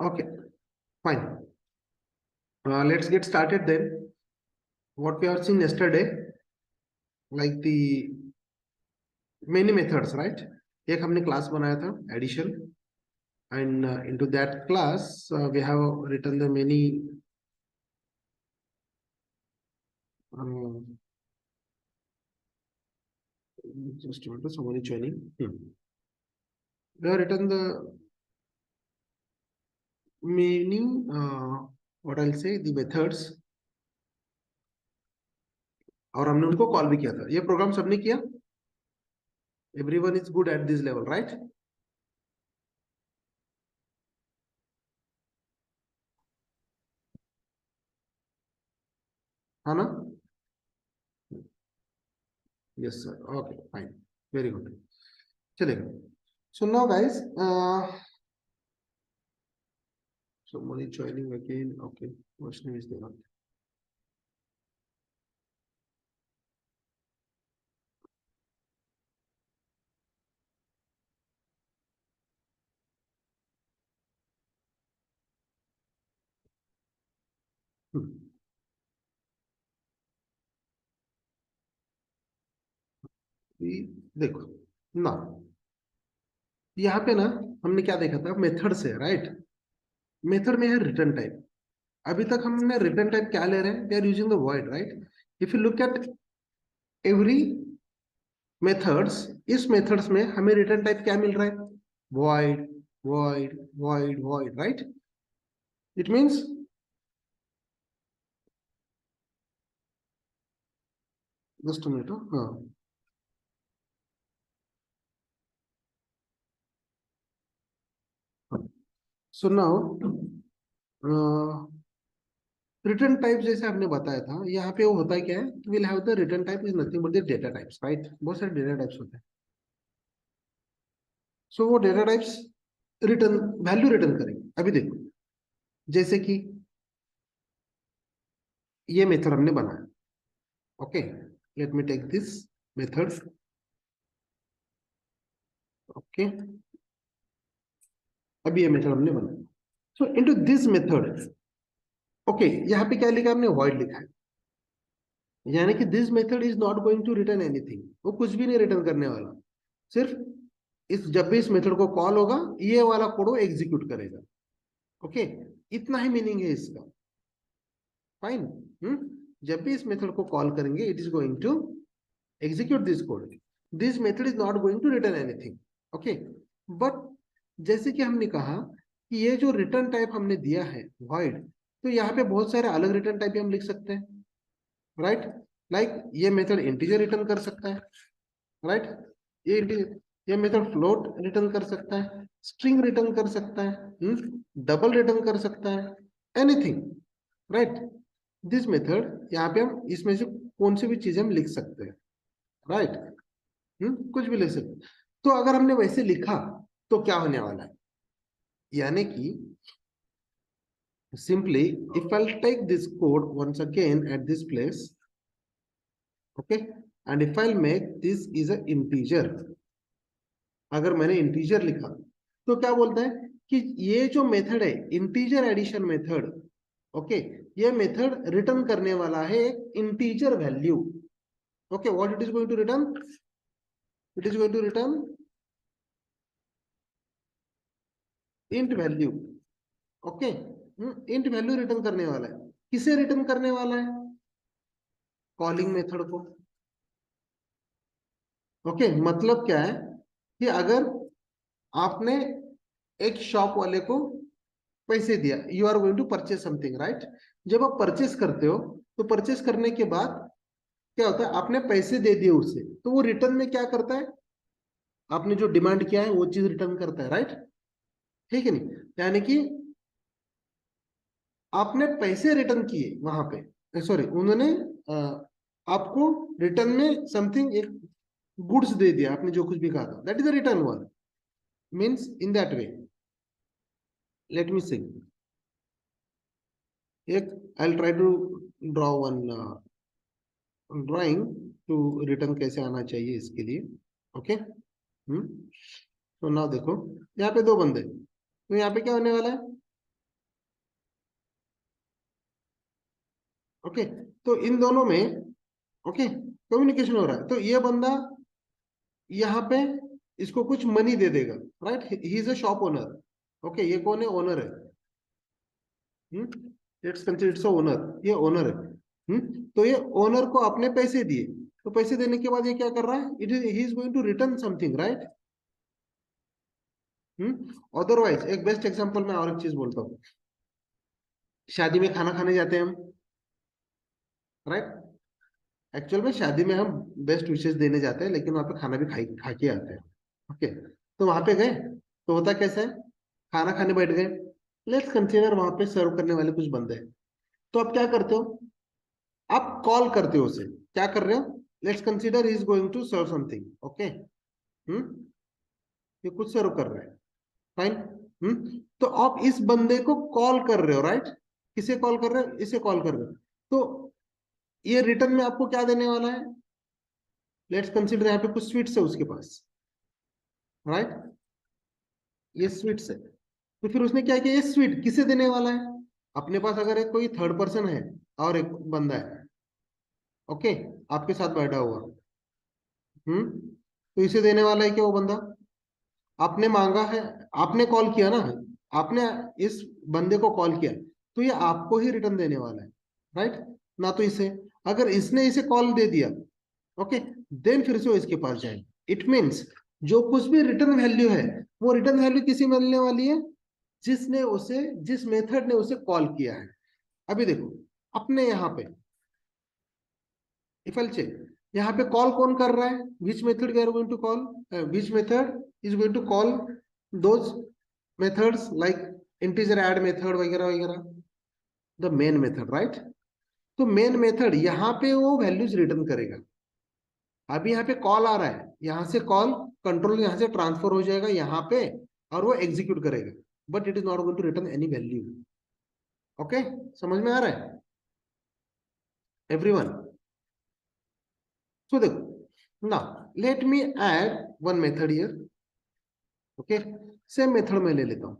Okay, fine. Let's get started then. What we have seen yesterday, like the many methods, right? एक हमने class बनाया था addition, and into that class we have written the many just a minute, someone is joining. We have written the many what I'll say the methods, और हमने उनको call भी किया था. ये प्रोग्राम सबने किया? Everyone is good at this level, right? हाँ ना? Yes sir. Okay, fine. Very good. चलेगा. So now guys, somebody joining again. Okay, Vaishnavi is there. देखो ना, यहाँ पे ना हमने क्या देखा था, मेथड से, राइट? मेथड में है रिटर्न टाइप. अभी तक हमने रिटर्न टाइप क्या ले रहे हैं? They are using the void, right? If you look at every methods, इस मेथड्स में हमें रिटर्न टाइप क्या मिल रहा है? Void, void, void, void, right? It means just minute. हाँ, सो नाउ रिटर्न टाइप जैसे आपने बताया था, यहाँ पे वो होता है क्या है, will have the return type is nothing but the data types, right? बहुत सारे डेटा टाइप्स होते हैं. सो वो data types return value return करेंगे. अभी देखो, जैसे कि ये मेथड हमने बनाया. Okay, let me take this method. Okay, अभी ये मेथड हमने बनाया. So into this method, okay, यहाँ पे क्या लिखा हमने? वॉइड लिखा है. यानी कि this method is not going to return anything. वो कुछ भी नहीं रिटर्न करने वाला. सिर्फ इस जब भी इस मेथड को कॉल होगा, ये वाला कोड वो एग्जीक्यूट करेगा. ओके, इतना ही मीनिंग है इसका. फाइन. जब भी इस मेथड को कॉल करेंगे, it is going to execute this code. This method is not going to return anything. Okay, but जैसे कि हमने कहा कि ये जो रिटर्न टाइप हमने दिया है void, तो यहाँ पे बहुत सारे अलग रिटर्न टाइप हम लिख सकते हैं, राइट? लाइक ये मेथड इंटीजर रिटर्न कर सकता है, राइट? ये मेथड फ्लोट रिटर्न कर सकता है, स्ट्रिंग रिटर्न कर सकता है, डबल रिटर्न कर सकता है, एनीथिंग, राइट? दिस मेथड, यहाँ पे हम इसमें से कौन सी भी चीजें हम लिख सकते हैं, राइट? कुछ भी लिख सकते. तो अगर हमने वैसे लिखा तो क्या होने वाला है? यानी कि simply if I take this code once again at this place, okay, and if I make this is a integer. अगर मैंने इंटीजर लिखा तो क्या बोलता है कि ये जो मेथड है इंटीजर एडिशन मेथड, ओके, ये मेथड रिटर्न करने वाला है एक integer value. Okay, what it is going to return? It is going to return int value. Okay, int value return करने वाला है. किसे रिटर्न करने वाला है? कॉलिंग मेथड को. ओके, मतलब क्या है कि अगर आपने एक शॉप वाले को पैसे दिया, you are going to purchase something, right? जब आप परचेस करते हो, तो परचेस करने के बाद क्या होता है? आपने पैसे दे दिए उसे, तो वो रिटर्न में क्या करता है? आपने जो डिमांड किया है वो चीज रिटर्न करता है, राइट? ठीक है नहीं? यानी कि आपने पैसे रिटर्न किए वहां पे, सॉरी, उन्होंने आपको रिटर्न में समथिंग, एक गुड्स दे दिया, आपने जो कुछ भी कहा था, that is a return one. Means in that way, let me see. एक I will try to draw one drawing to return कैसे आना चाहिए इसके लिए. ओके, तो नाउ देखो, यहाँ पे दो बंदे, तो यहाँ पे क्या होने वाला है? ओके, तो इन दोनों में ओके कम्युनिकेशन हो रहा है। तो ये बंदा यहाँ पे इसको कुछ मनी दे देगा, right, he is a shop owner. Okay, ये कौन है? ओनर है। इट्स कंसिडर्ड ओनर, ये ओनर है। तो ये ओनर को अपने पैसे दिए, तो पैसे देने के बाद ये क्या कर रहा है? It is he is going to return something, right. Otherwise एक बेस्ट एग्जांपल मैं और एक चीज बोलता हूँ। शादी में खाना खाने जाते हैं हम, राइट। एक्चुअल में शादी में हम बेस्ट विशेष देने जाते हैं, लेकिन वहां पे खाना भी खा के आते हैं। ओके, तो वहां पे गए तो होता कैसा है? खाना खाने बैठ गए, लेट्स कंसीडर वहां पे सर्व करने वाले कुछ बंदे हैं। तो आप क्या करते हो? आप कॉल करते हो उसे। क्या कर रहे हो? Let's consider is going to serve something. Okay, ये कुछ सर्व कर रहे हैं, फाइन। तो आप इस बंदे को कॉल कर रहे हो, राइट। किसे कॉल कर रहे हो? इसे कॉल कर रहे हो। तो ये रिटर्न में आपको क्या देने वाला है? लेट्स कंसीडर यहाँ पे कुछ स्वीट्स है उसके पास, राइट। ये स्वीट्स है, तो फिर उसने क्या किया? ये स्वीट किसे देने वाला है? अपने पास अगर एक कोई थर्ड पर्सन है और एक बंदा है, ओके, आपके साथ बैठा हुआ, तो इसे देने वाला है क्या वो बंदा? आपने मांगा है, आपने कॉल किया ना, आपने इस बंदे को कॉल किया, तो ये आपको ही रिटर्न देने वाला है, राइट, ना तो इसे। अगर इसने इसे कॉल दे दिया, ओके, देन फिर से वो इसके पास जाए। इट मीन्स जो कुछ भी रिटर्न वैल्यू है, वो रिटर्न वैल्यू किसे मिलने वाली है? जिसने उसे, जिस मेथड ने उसे कॉल किया है। अभी देखो, अपने यहाँ पे इफ आई चेक, यहाँ पे कॉल कौन कर रहा है? Which method we are going to call? Which method is going to call those methods like integer add method वगैरह वगैरह, द मेन मेथड, राइट। तो मेन मेथड यहाँ पे वो वैल्यूज रिटर्न करेगा। अभी यहाँ पे कॉल आ रहा है, यहाँ से कॉल कंट्रोल यहाँ से ट्रांसफर हो जाएगा यहाँ पे, और वो एग्जीक्यूट करेगा, but it is not going to return any value. Okay, समझ में आ रहा है एवरीवन? सो देखो ना, let me add one method here. Okay, same method में ले लेता हूं।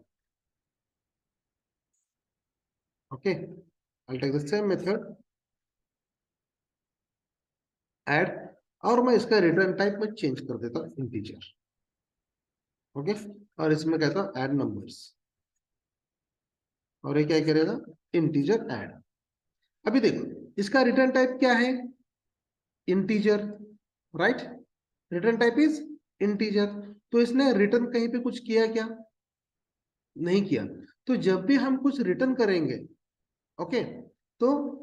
Okay, I take the same method add, और मैं इसका रिटर्न टाइप में चेंज कर देता हूं इंटीजर। ओके, और इसमें कहता हूं ऐड नंबर्स, और ये क्या करेगा? Integer add. अभी देखो, इसका रिटर्न टाइप क्या है? Integer, right. Return type is integer. तो इसने रिटर्न कहीं पे कुछ किया क्या? नहीं किया। तो जब भी हम कुछ रिटर्न करेंगे, ओके, तो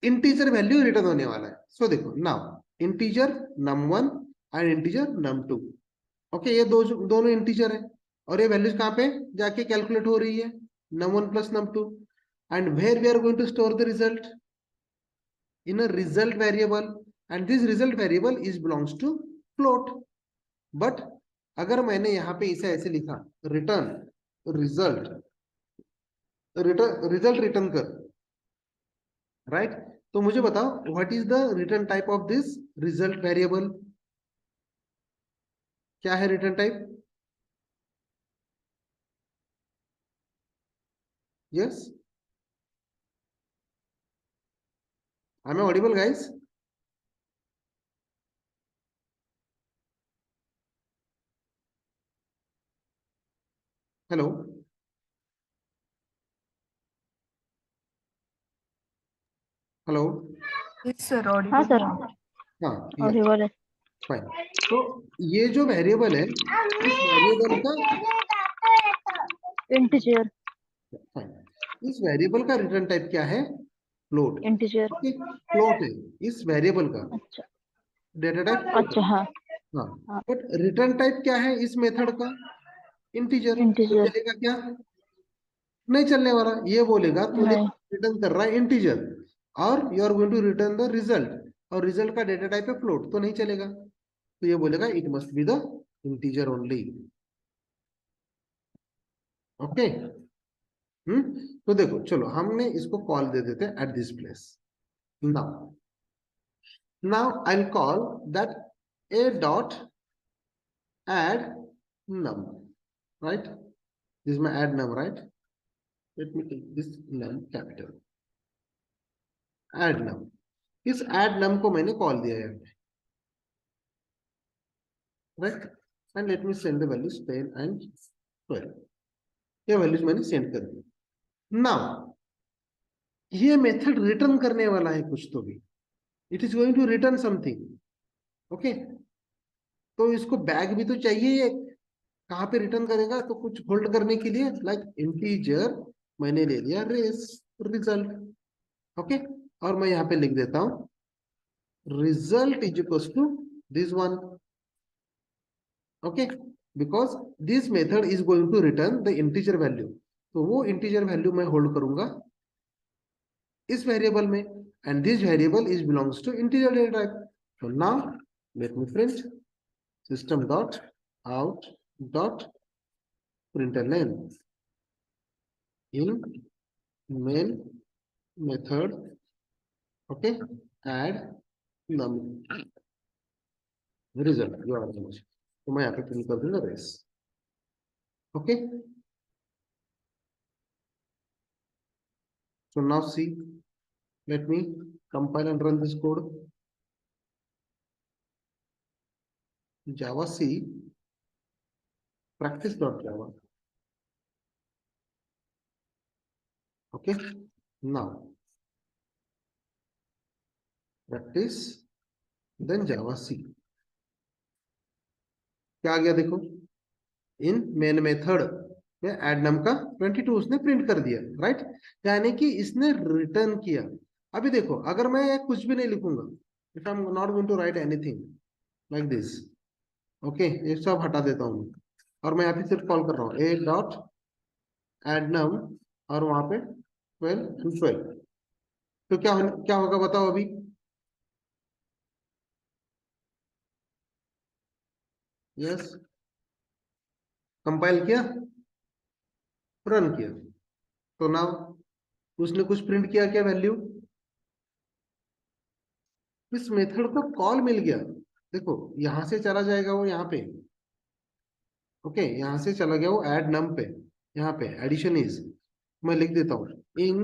इंटीजर वैल्यू रिटर्न होने वाला है। सो देखो now, integer num1 and integer num2। Okay, ये दोनों इंटीजर है, और ये वैल्यूज कहाँ पे जाके कैलकुलेट हो रही है? num1 plus num2। And where we are going to store the result? In a result variable, and this result variable is belongs to float. But अगर मैंने यहाँ पे इसे ऐसे लिखा, रिटर्न रिजल्ट, रिजल्ट रिटर्न कर, राइट, तो मुझे बताओ what is the return type of this result variable? क्या है return type? Yes, I am audible guys? Hello, hello. Yes, sir. हाँ Audible. सर, हाँ, और यस, बोले फाइन। तो ये जो वेरिएबल है, इस वेरिएबल का, इंटीजर। फाइन, इस वेरिएबल का रिटर्न टाइप क्या है? फ्लोट। इंटीजर, ओके, फ्लोट है इस वेरिएबल का अच्छा डेटा टाइप। अच्छा। हाँ हाँ, हाँ, बट रिटर्न टाइप क्या है इस मेथड का? इंटीजर। तो इंटीजर। चलेगा क्या? नहीं चलने वाला। ये बोलेगा तूने नहीं, रिटर्न कर रहा है इंटीजर, और you are going to return the result, और रिजल्ट का डेटा टाइप है फ्लोट, तो नहीं चलेगा। तो ये बोलेगा it must be the integer only. Okay, तो देखो चलो, हमने इसको कॉल दे देते हैं at this place. Now, I will call that a dot add num, right? This is my add num, right? Let me take this num capital. Add num, इस add num को मैंने कॉल दिया यहाँ पे, right, and let me send the values 10 and 12, ये values मैंने send कर दी। नाउ ये मेथड रिटर्न करने वाला है कुछ तो भी, it is going to return something, okay. तो इसको बैग भी तो चाहिए, ये कहाँ पे रिटर्न करेगा, तो कुछ होल्ड करने के लिए लाइक इंटीजर मैंने ले लिया रेस रिजल्ट, ओके। और मैं यहाँ पे लिख देता हूँ result is equal to this one, okay, because this method is going to return the integer value, तो वो इंटीजर वैल्यू मैं होल्ड करूंगा इस वेरिएबल में, and this variable is belongs to integer data type. So now let me print system dot out dot println in main method, okay, add num result, you are the most, तो मैं यहाँ पे print कर दूंगा race, okay. So now see, let me compile and run this code. Java C practice dot java, okay. Now practice then Java C, क्या आ गया देखो, इन मेन मेथड में एड नम का 22 उसने प्रिंट कर दिया, राइट, यानी कि इसने रिटर्न किया। अभी देखो अगर मैं कुछ भी नहीं लिखूंगा, if I am not going to write anything like this, okay, ये सब हटा देता हूँ और मैं यहाँ पे सिर्फ कॉल कर रहा हूँ ए डॉट एड नम और वहां पे 12 and 12, तो क्या होगा बताओ अभी, यस, कंपाइल किया, रन किया, तो नाउ उसने कुछ प्रिंट किया, क्या वैल्यू, इस मेथड को कॉल मिल गया, देखो यहां से चला जाएगा वो यहाँ पे, ओके, यहां से चला गया वो एड नम पे, यहाँ पे एडिशन इज, मैं लिख देता हूं in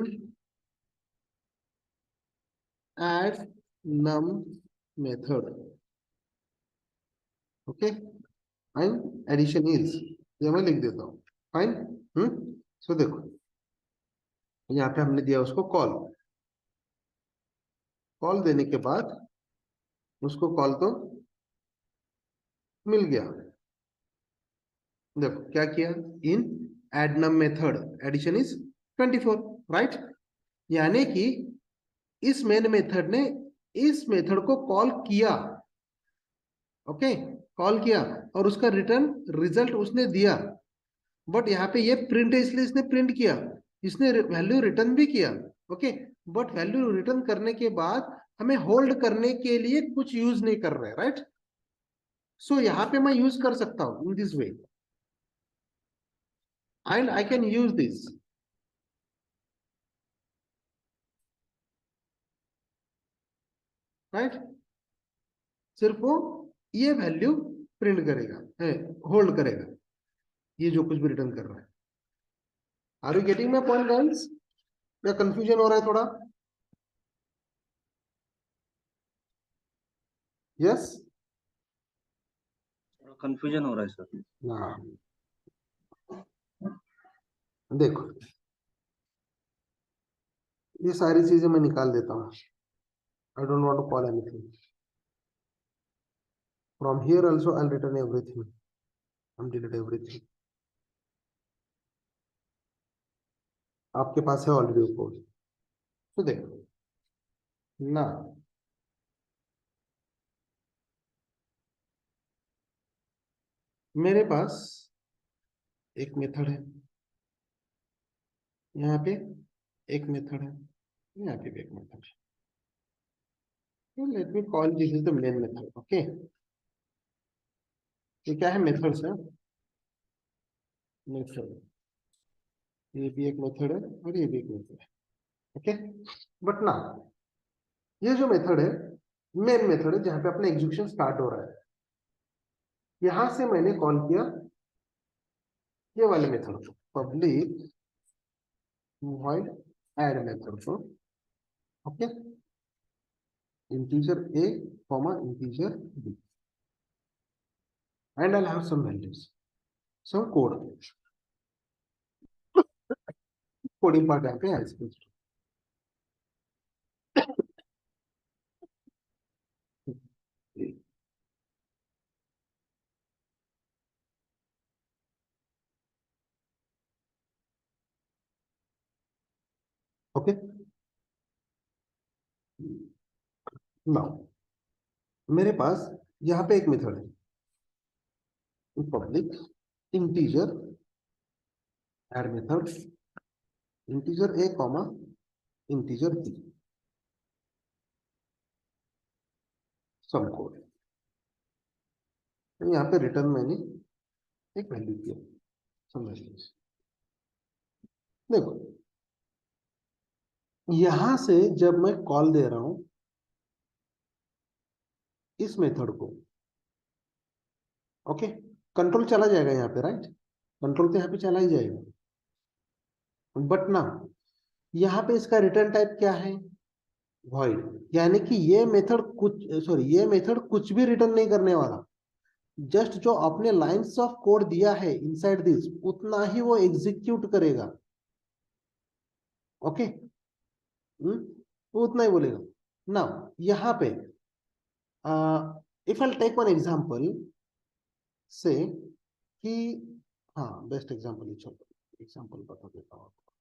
add num method, okay, and addition is, ये मैं लिख देता हूं, फाइन। सो देखो यहाँ पे हमने दिया उसको कॉल, कॉल देने के बाद उसको कॉल तो मिल गया, देखो क्या किया, in add num method addition is 24, right, यानी कि इस मेन मेथड ने इस मेथड को कॉल किया, ओके, कॉल किया और उसका रिटर्न रिजल्ट उसने दिया, बट यहाँ पे ये प्रिंट है इसलिए इसने प्रिंट किया, इसने वैल्यू रिटर्न भी किया, ओके, बट वैल्यू रिटर्न करने के बाद हमें होल्ड करने के लिए कुछ यूज नहीं कर रहे, राइट। सो यहाँ पे मैं यूज कर सकता हूँ in this way, and I can use this, right, सिर्फ वो ये वैल्यू प्रिंट करेगा, होल्ड करेगा, ये जो कुछ भी रिटर्न कर रहा है। Are you getting my point guys, या कंफ्यूजन हो रहा है थोड़ा, यस, कंफ्यूजन हो रहा है सर। हाँ, देखो ये सारी चीजें मैं निकाल देता हूँ, I don't want to call anything, from here also I will return everything, I am delete everything, आपके पास है ऑलरेडी कोड, तो देखो ना, मेरे पास एक मेथड है, यहाँ पे एक मेथड है, यहाँ पे भी एक मेथड है, let me call this is the main method, okay, ये क्या है, मेथड्स है, मेथड, ये भी एक मेथड है और ये भी एक मेथड है, ओके, बट ना ये जो मेथड है मेन मेथड है जहां पे अपना एग्जीक्यूशन स्टार्ट हो रहा है, यहां से मैंने कॉल किया ये वाले मेथड को, पब्लिक वॉइड ऐड मेथड को, okay, integer a comma integer b, and I'll have some values, some code, coding part यहाँ पे है। ओके, नाउ मेरे पास यहाँ पे एक मेथड है, public integer add method integer a comma integer b, some code. तो यहाँ पे रिटर्न मैंने एक वैल्यू किया, समझ लीजिए। देखो यहां से जब मैं कॉल दे रहा हूं इस मेथड को, ओके, कंट्रोल चला जाएगा यहाँ पे, राइट? कंट्रोल तो यहाँ पे चला ही जाएगा, बट ना यहाँ पे इसका रिटर्न टाइप क्या है? वॉइड। यानी कि ये मेथड कुछ, सॉरी, ये मेथड कुछ भी रिटर्न नहीं करने वाला, जस्ट जो अपने लाइंस ऑफ कोड दिया है इनसाइड दिस उतना ही वो एग्जीक्यूट करेगा। ओके, वो उतना ही बोलेगा। नाउ यहाँ पे if I take one example से कि, हाँ बेस्ट एग्जांपल ही, चलो एग्जांपल बता देता हूँ आपको।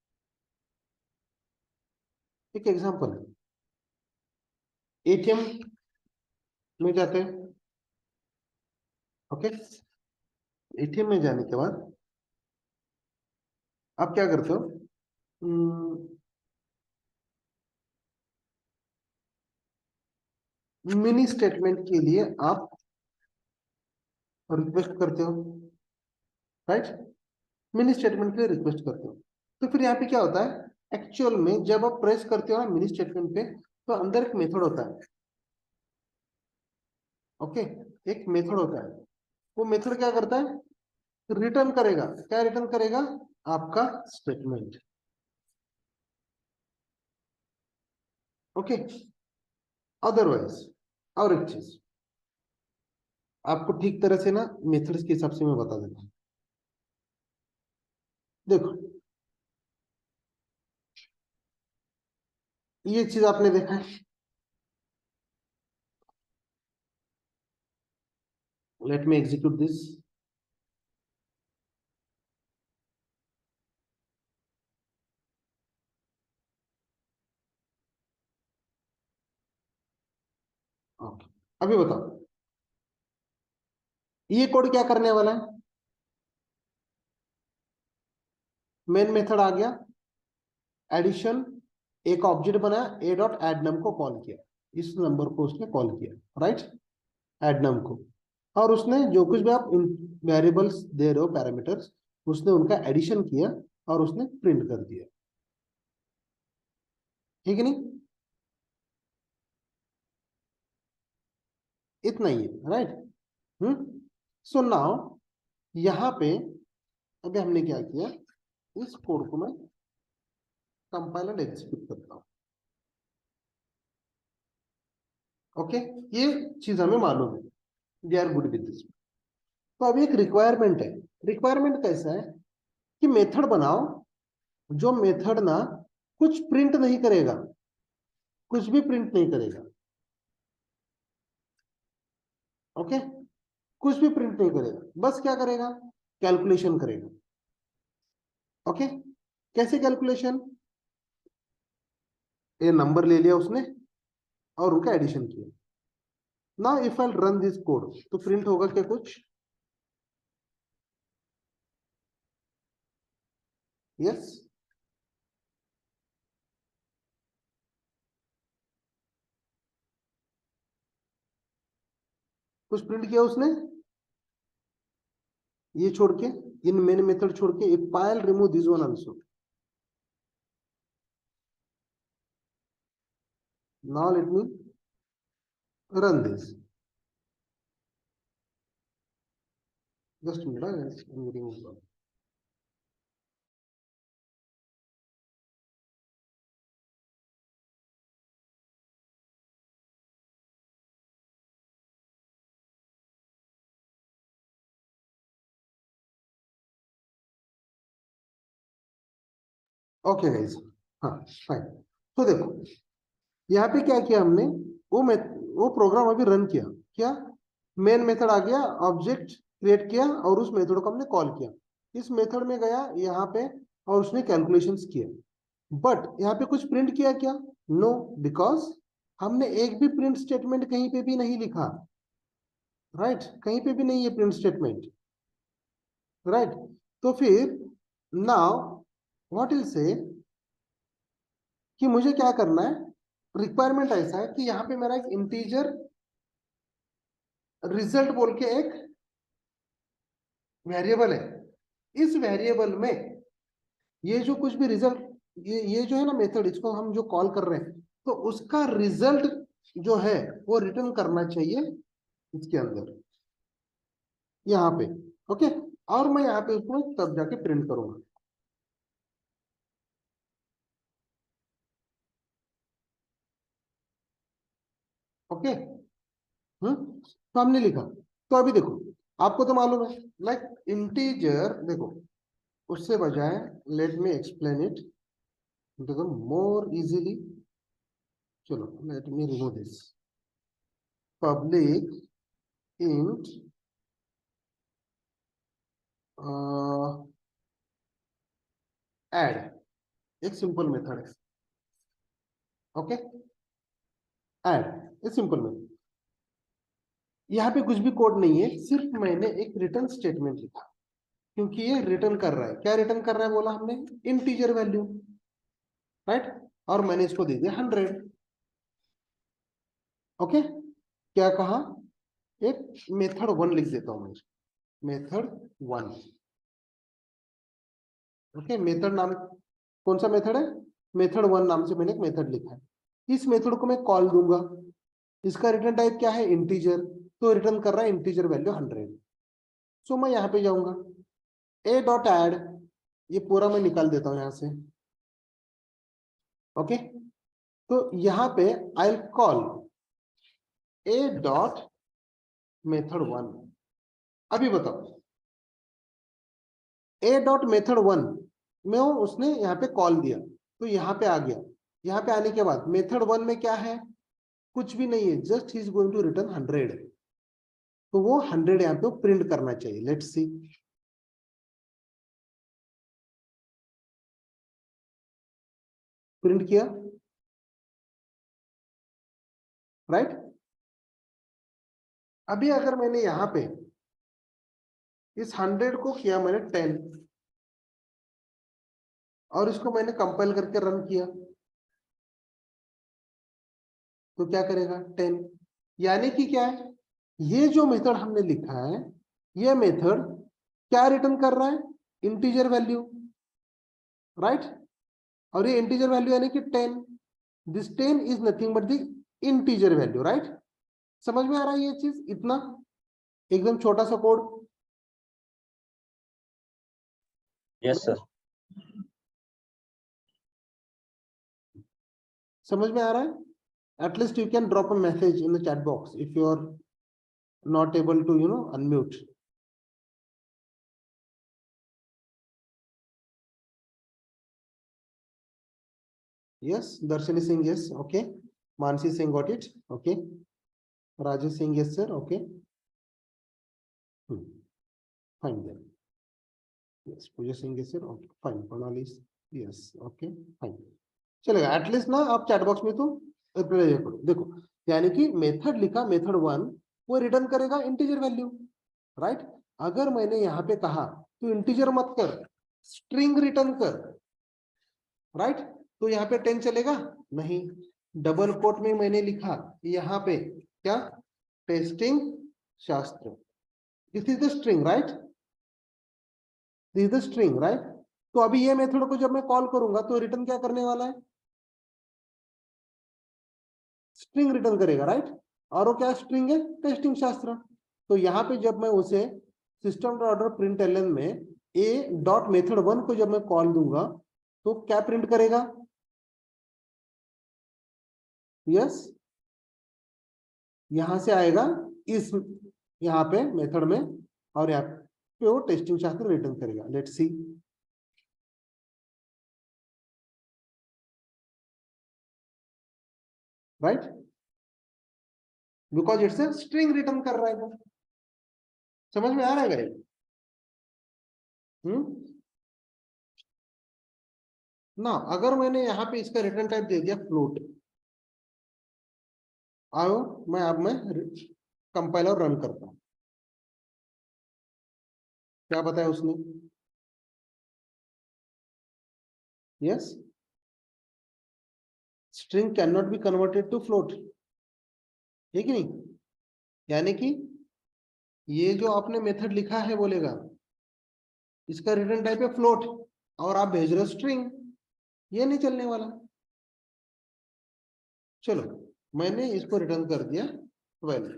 एक एग्जांपल है, एटीएम में जाते हैं, ओके, एटीएम में जाने के बाद आप क्या करते हो? मिनी स्टेटमेंट के लिए आप रिक्वेस्ट करते हो, राइट? मिनी स्टेटमेंट के लिए रिक्वेस्ट करते हो। तो फिर यहाँ पे क्या होता है, एक्चुअल में जब आप प्रेस करते हो ना मिनी स्टेटमेंट पे, तो अंदर एक मेथड होता है, ओके, एक मेथड होता है। वो मेथड क्या करता है? रिटर्न करेगा। क्या रिटर्न करेगा? आपका स्टेटमेंट, ओके। अदरवाइज और एक चीज आपको ठीक तरह से ना मेथड्स के हिसाब से मैं बता देता हूँ। देखो ये चीज आपने देखा है, let me execute this. Okay, अभी बताओ ये कोड क्या करने वाला है? मेन मेथड आ गया, एडिशन, एक ऑब्जेक्ट बनाया, ए डॉट एड नम को कॉल किया, इस नंबर को उसने कॉल किया, राइट? एड नम को, और उसने जो कुछ भी आप वेरिएबल्स दे रहे हो, पैरामीटर्स, उसने उनका एडिशन किया और उसने प्रिंट कर दिया, ठीक है नहीं? इतना ही है, राइट? सो नाउ यहाँ पे अभी हमने क्या किया, इस कोड को मैं कंपाइल एंड एग्जीक्यूट करता हूँ, ओके। ये चीज हमें मालूम है, we are good with this. तो अभी एक रिक्वायरमेंट है। रिक्वायरमेंट कैसा है कि मेथड बनाओ जो मेथड ना कुछ प्रिंट नहीं करेगा, कुछ भी प्रिंट नहीं करेगा, ओके, कुछ भी प्रिंट नहीं करेगा, बस क्या करेगा? कैलकुलेशन करेगा, ओके। कैसे कैलकुलेशन? ये नंबर ले लिया उसने और उनका एडिशन किया। Now if I run this code तो प्रिंट होगा क्या कुछ? यस, कुछ प्रिंट किया उसने, ये छोड़ के, इन मेन मेथड छोड़ के, if file remove this one also. Now let me run this. Just a minute, I'm getting okay guys, हाँ फाइन। तो देखो यहाँ पे क्या किया हमने, वो प्रोग्राम अभी रन किया, क्या मेन मेथड आ गया, ऑब्जेक्ट क्रिएट किया और उस मेथड को हमने कॉल किया, इस मेथड में गया यहाँ पे और उसने कैलकुलेशंस किए, बट यहाँ पे कुछ प्रिंट किया क्या? नो, बिकॉज हमने एक भी प्रिंट स्टेटमेंट कहीं पे भी नहीं लिखा, राइट कहीं पे भी नहीं है प्रिंट स्टेटमेंट, राइट। तो फिर नाउ व्हाट विल से कि मुझे क्या करना है, रिक्वायरमेंट ऐसा है कि यहाँ पे मेरा एक इंटीजर रिजल्ट बोल के एक वेरिएबल है, इस वेरिएबल में ये जो कुछ भी रिजल्ट, ये जो है ना मेथड, इसको हम जो कॉल कर रहे हैं, तो उसका रिजल्ट जो है वो रिटर्न करना चाहिए इसके अंदर, यहाँ पे। ओके, और मैं यहाँ पे उसको तब जाके प्रिंट करूंगा। ओके, तो हमने लिखा, तो अभी देखो आपको तो मालूम है, लाइक इंटीजर, देखो उससे बजाय लेट मी एक्सप्लेन इट देखो मोर इजीली, चलो let me remove this, public int add, एक सिंपल मेथड है। ओके, ऐड एक सिंपल मेथड, यहाँ पे कुछ भी कोड नहीं है, सिर्फ मैंने एक रिटर्न स्टेटमेंट लिखा, क्योंकि ये रिटर्न कर रहा है, क्या रिटर्न कर रहा है बोला हमने, इंटीजर वैल्यू, राइट, और मैंने इसको दे दिया 100। ओके, क्या कहा, एक मेथड 1 लिख देता हूं मैं, मेथड 1। ओके, मेथड नाम कौन सा मेथड है, मेथड 1 नाम से मैंने एक मेथड लिखा है, इस मेथड को मैं कॉल दूंगा, इसका रिटर्न टाइप क्या है, इंटीजर, तो रिटर्न कर रहा है इंटीजर वैल्यू 100। सो मैं यहाँ पे जाऊंगा, ए डॉट एड, ये पूरा मैं निकाल देता हूं यहां से। ओके, तो यहाँ पे I call A dot method 1। अभी बताओ, ए डॉट मेथड 1 में उसने यहाँ पे कॉल दिया, तो यहाँ पे आ गया, यहाँ पे आने के बाद मेथड 1 में क्या है, कुछ भी नहीं है, जस्ट ही इज गोइंग टू रिटर्न 100, तो वो 100 यहाँ पे प्रिंट करना चाहिए। लेट्स सी, प्रिंट किया, राइट। अभी अगर मैंने यहाँ पे इस 100 को किया मैंने 10, और इसको मैंने कंपाइल करके रन किया, तो क्या करेगा 10, यानी कि क्या है, ये जो मेथड हमने लिखा है, ये मेथड क्या रिटर्न कर रहा है, इंटीजर वैल्यू, राइट, और ये इंटीजर वैल्यू यानी कि 10, this 10 is nothing but the integer value, right. समझ में आ रहा है ये चीज, इतना एकदम छोटा सा कोड। Yes sir. समझ में आ रहा है, at least you can drop a message in the chat box if you are not able to unmute. Yes, Darshani Singh, yes, okay. Mansi Singh got it, okay. Rajesh Singh, yes sir, okay. Fine then. Yes, Pooja Singh, yes sir, okay, fine. Pranali, yes, okay, fine. चलेगा, at least ना आप chat box में तो reply करो। देखो यानी कि method लिखा, मेथड 1 वो रिटर्न करेगा इंटीजर वैल्यू, राइट। अगर मैंने यहाँ पे कहा तो इंटीजर मत कर, स्ट्रिंग रिटर्न कर, राइट, तो यहाँ पे 10 चलेगा नहीं, डबल कोट में मैंने लिखा यहाँ पे क्या, टेस्टिंग शास्त्र, this is the string, right, this is the string, right. तो अभी ये मेथड को जब मैं कॉल करूंगा तो रिटर्न क्या करने वाला है, स्ट्रिंग रिटर्न करेगा, राइट, और वो क्या स्ट्रिंग है, टेस्टिंग शास्त्र। तो यहाँ पे जब मैं उसे system dot order print L N में ए डॉट मेथड 1 को जब मैं कॉल दूंगा तो क्या प्रिंट करेगा, यस, यहां से आएगा इस यहाँ पे मेथड में, और यहाँ पे वो टेस्टिंग शास्त्र रिटर्न करेगा। Let's see, right, because it's a string return कर रहा है वो। समझ में आ रहा है गाइस? ना अगर मैंने यहाँ पे इसका रिटर्न टाइप दे दिया फ्लोट, आओ मैं कंपाइलर रन करता हूं, क्या बताया उसने? Yes, string can not be converted to float, है कि नहीं? यानी कि ये जो आपने मेथड लिखा है बोलेगा इसका रिटर्न टाइप है फ्लोट और आप भेज रहे हो स्ट्रिंग, ये नहीं चलने वाला। चलो मैंने इसको रिटर्न कर दिया 12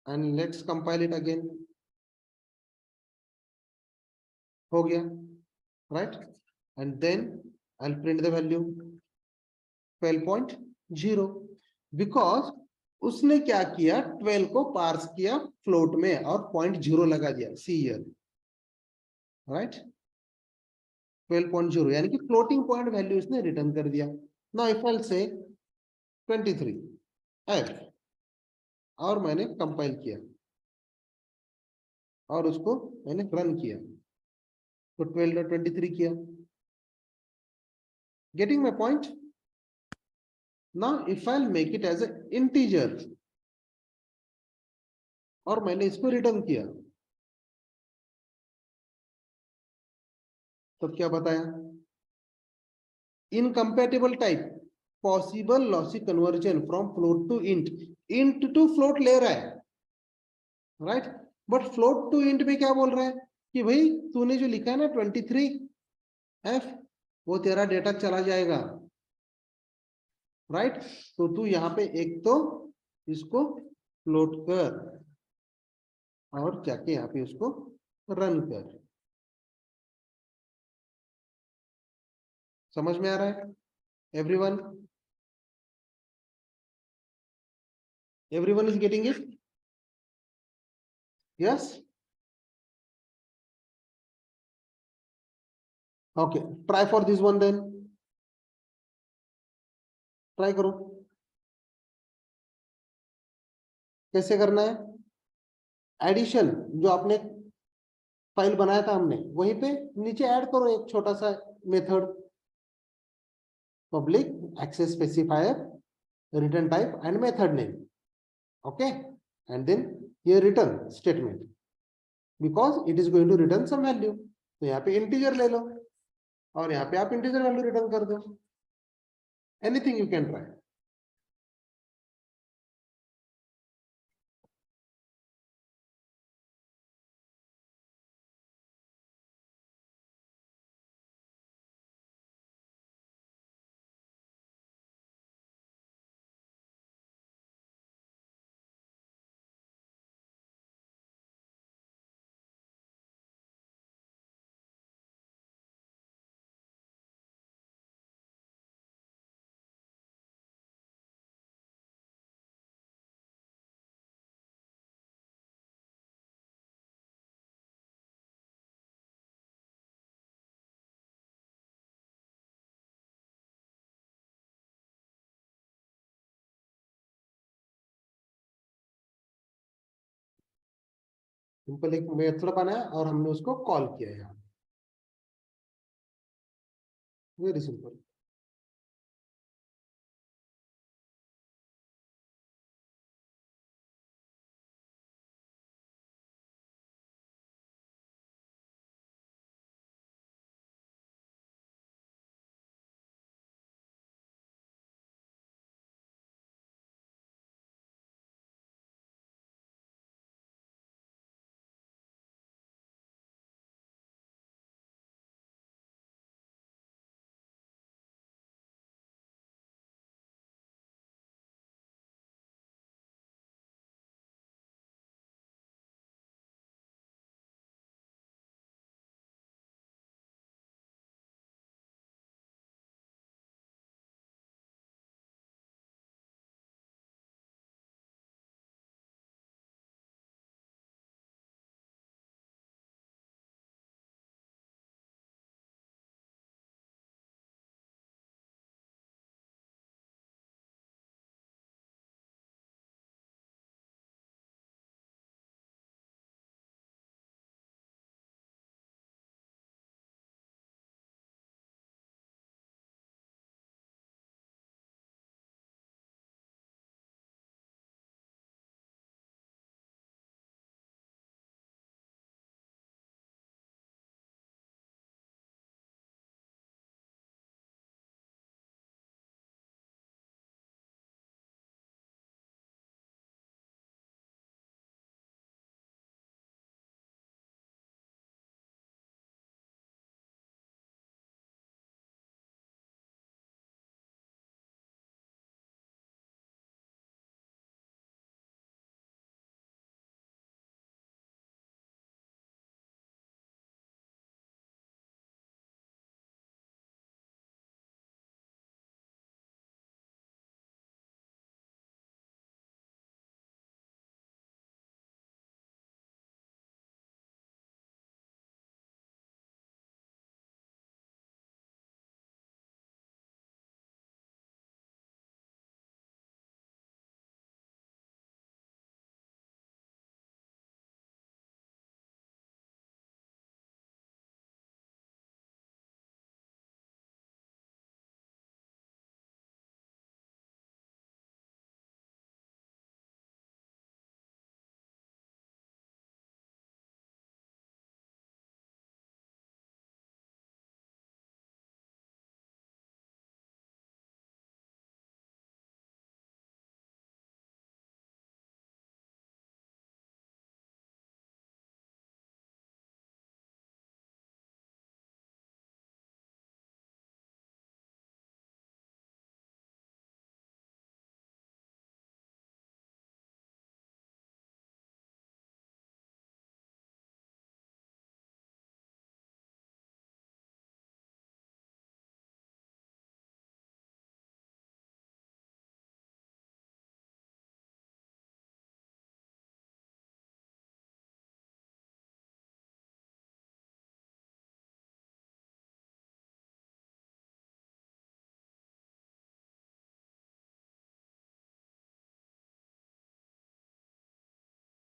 and let's compile it again, हो गया right, and then I will print the value 12.0 because उसने क्या किया, 12 को पार्स किया फ्लोट में और 0.0 लगा दिया, सी हियर राइट, 12.0 यानी कि फ्लोटिंग पॉइंट वैल्यू इसने रिटर्न कर दिया। नाउ इफ आई से 23 एफ और मैंने कंपाइल किया और उसको मैंने रन किया तो 12.23 किया, getting my point? Now if I make it as a integer और मैंने इसको रिटर्न किया तो क्या बताया? Incompatible type, possible lossy conversion from float to int, int to float ले रहा है right, but float to int में क्या बोल रहा है कि भाई तूने जो लिखा है ना 23 एफ वो तेरा डेटा चला जाएगा राइट, तो तू यहाँ पे एक तो इसको फ्लोट कर और जाके यहाँ पे उसको रन कर। समझ में आ रहा है everyone? Everyone is getting it? Yes, okay, try for this one then, try करो कैसे करना है। एडिशन जो आपने फाइल बनाया था हमने वहीं पे नीचे ऐड करो एक छोटा सा method, public access specifier return type and method name, okay, and then ये return statement because it is going to return some value, तो यहाँ पे इंटीजर ले लो और यहाँ पे आप इंटीजर वैल्यू रिटर्न कर दो, anything you can try. Simple एक मेथड बनाया और हमने उसको कॉल किया यहाँ, वेरी सिंपल।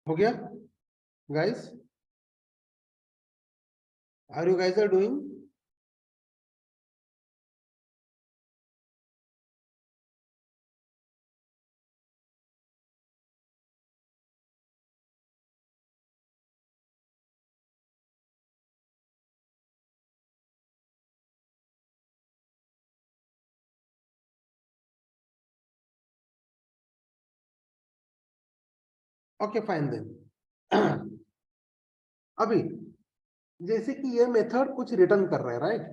हो गया guys? Are you guys are doing? Okay fine then. अभी जैसे कि ये मेथड कुछ रिटर्न कर रहा है, राइट?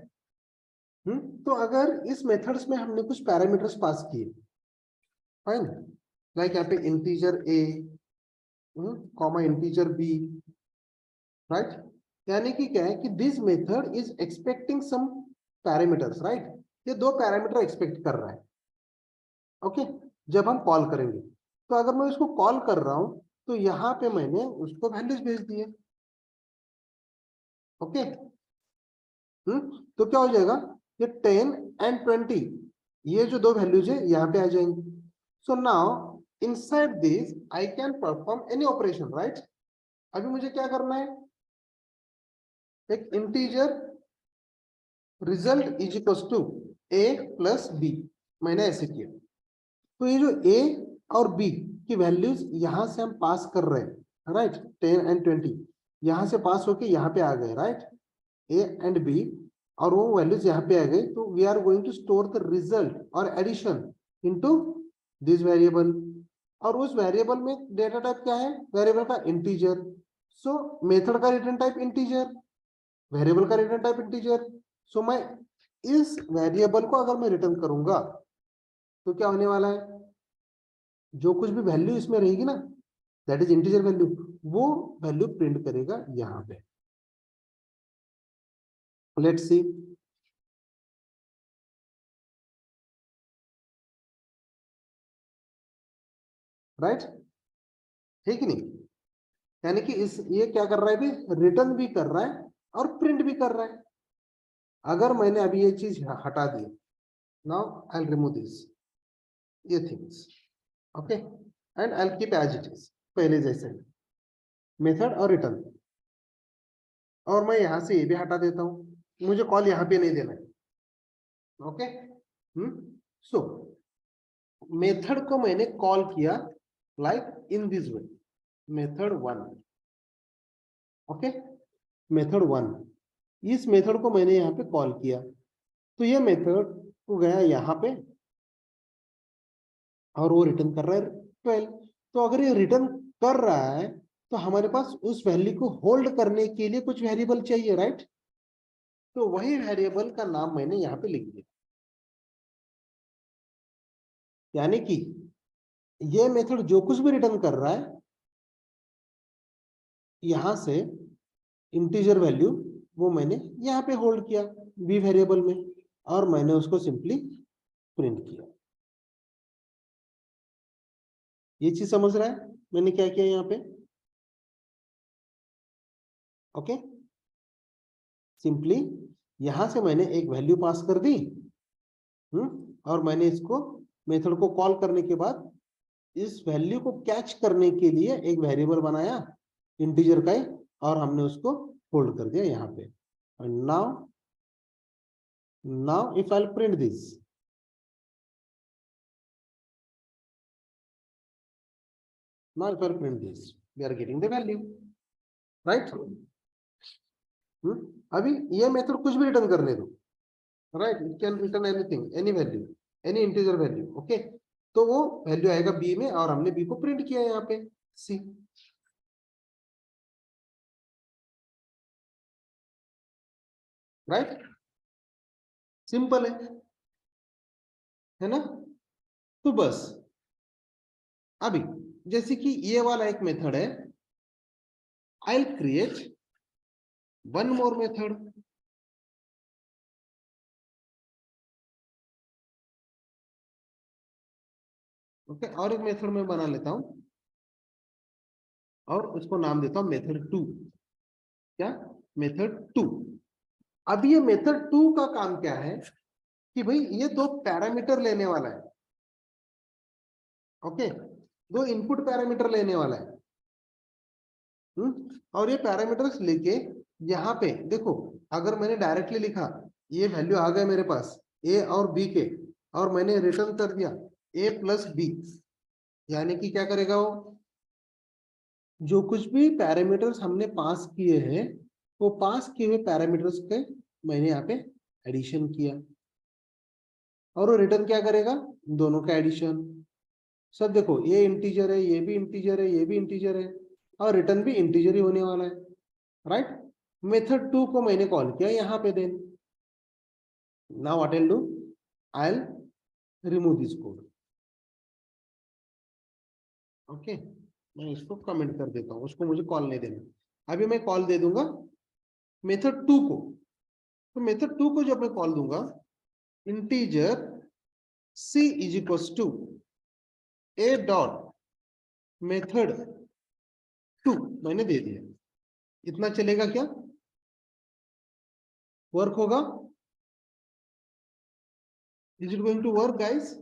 तो अगर इस मेथड्स में हमने कुछ पैरामीटर्स पास किए, फाइन, लाइक यहाँ पे integer a comma integer b, right? यानी कि क्या है कि this method is expecting some parameters, right? ये दो पैरामीटर एक्सपेक्ट कर रहा है, ओके? जब हम कॉल करेंगे तो अगर मैं इसको कॉल कर रहा हूं तो यहाँ पे मैंने उसको वैल्यूज भेज दिए, ओके? तो क्या हो जाएगा, ये 10 एंड 20, ये जो दो वैल्यूज है यहाँ पे आ जाएंगे. So now inside this I can perform any operation, right? अभी मुझे क्या करना है, एक integer result is equal to a plus b, मैंने ऐसे किया. तो ये जो ए और बी की वैल्यूज यहां से हम पास कर रहे हैं, राइट? 10 एंड 20 यहां से पास होके यहाँ पे आ गए, राइट? ए एंड बी, और वो वैल्यूज यहाँ पे आ गई. तो we are going to store the result और एडिशन इनटू दिस वेरिएबल. और उस वेरिएबल में डेटा टाइप क्या है, वेरिएबल का इंटीजर. सो मेथड का रिटर्न टाइप इंटीजर, वेरिएबल का रिटर्न टाइप इंटीजर. सो मैं इस वेरिएबल को अगर मैं रिटर्न करूंगा तो क्या होने वाला है, जो कुछ भी वैल्यू इसमें रहेगी ना, दैट इज इंटीजर वैल्यू, वो वैल्यू प्रिंट करेगा यहाँ पे. Let's see. राइट? है कि नहीं? यानी कि इस ये क्या कर रहा है, भी रिटर्न भी कर रहा है और प्रिंट भी कर रहा है. अगर मैंने अभी ये चीज हटा दी, now I will remove this, ये things, okay, and I will keep as it is, पहले जैसे मेथड और रिटर्न. और मैं यहां से ये भी हटा देता हूं, मुझे कॉल यहाँ पे नहीं देना है, ओके? सो मेथड को मैंने कॉल किया like in this way, method 1, okay? Method 1, इस मेथड को मैंने यहाँ पे कॉल किया, तो ये मेथड को गया यहाँ पे और वो रिटर्न कर रहा है 12. तो अगर ये रिटर्न कर रहा है तो हमारे पास उस वैल्यू को होल्ड करने के लिए कुछ वेरिएबल चाहिए, राइट? तो वही वेरिएबल का नाम मैंने यहाँ पे लिख दिया. यानी कि ये मेथड जो कुछ भी रिटर्न कर रहा है, यहां से इंटीजर वैल्यू वो मैंने यहाँ पे होल्ड किया बी वेरिएबल में, और मैंने उसको सिंपली प्रिंट किया. ये चीज समझ रहा है मैंने क्या किया यहाँ पे? ओके, सिंपली यहां से मैंने एक वैल्यू पास कर दी, और मैंने इसको मेथड को कॉल करने के बाद इस वैल्यू को कैच करने के लिए एक वेरिएबल बनाया इंटीजर का ही, और हमने उसको होल्ड कर दिया यहाँ पे. And now if I print this, now if I print this, we are getting the value, right? अभी ये मेथड कुछ भी रिटर्न करने दो, right? It can return anything, any value, any integer value, okay? तो वो वैल्यू आएगा B में, और हमने बी को प्रिंट किया यहाँ पे सी. राइट? सिंपल है ना? तो बस अभी जैसे कि ये वाला एक मेथड है, I will create one more method. Okay, और एक मेथड मैं बना लेता हूं और उसको नाम देता हूं मेथड 2. क्या? मेथड 2. अब ये मेथड 2 का काम क्या है कि भाई ये दो पैरामीटर लेने वाला है, ओके? दो इनपुट पैरामीटर लेने वाला है. और ये पैरामीटर्स लेके यहाँ पे देखो, अगर मैंने डायरेक्टली लिखा ये वैल्यू आ गए मेरे पास ए और बी के, और मैंने रिटर्न कर दिया ए प्लस बी, यानी कि क्या करेगा वो, जो कुछ भी पैरामीटर्स हमने पास किए हैं वो पास किए हुए पैरामीटर्स के मैंने यहाँ पे एडिशन किया, और वो रिटर्न क्या करेगा, दोनों का एडिशन। सब देखो, ये इंटीजर है, ये भी इंटीजर है, ये भी इंटीजर है, और रिटर्न भी इंटीजर ही होने वाला है, राइट। मेथड 2 को मैंने कॉल किया यहाँ पे, then now what I'll do, I'll remove this code। Okay, मैं इसको कमेंट कर देता हूँ, उसको मुझे कॉल नहीं देना। अभी मैं कॉल दे दूंगा मेथड 2 को। तो मेथड 2 को जब मैं कॉल दूंगा, integer c is equal to a dot method 2 मैंने दे दिया। इतना चलेगा क्या, वर्क होगा? Is it going to work guys?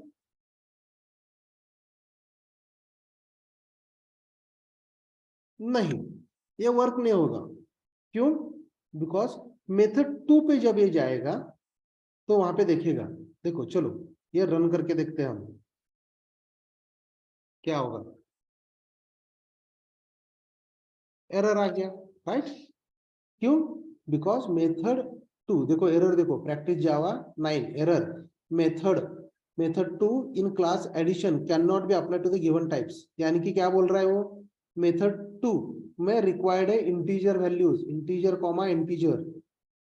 नहीं, ये वर्क नहीं होगा। क्यों? बिकॉज मेथड 2 पे जब ये जाएगा तो वहां पे देखेगा, देखो चलो ये रन करके देखते हैं हम क्या होगा। एरर आ गया, राइट। क्यों? बिकॉज मेथड 2, देखो एरर देखो, practice Java 9 error, method 2 in class addition can not be apply to the given types. यानी कि क्या बोल रहा है वो, मेथड 2 में रिक्वायर्ड है integer values, integer comma integer,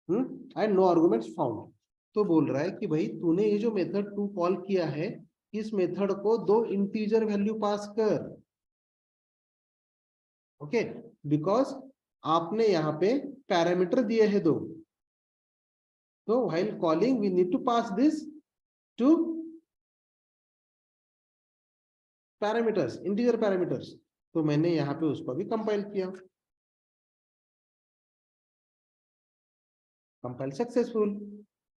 and no arguments found. तो बोल रहा है कि भाई तूने ये जो मेथड 2 कॉल किया है, इस मेथड को दो इंटीजर वैल्यू पास कर। ओके, बिकॉज आपने यहाँ पे पैरामीटर दिए हैं दो, तो while calling we need to pass this two parameters, integer parameters. तो मैंने यहाँ पे उसको भी कंपाइल किया, compile successful,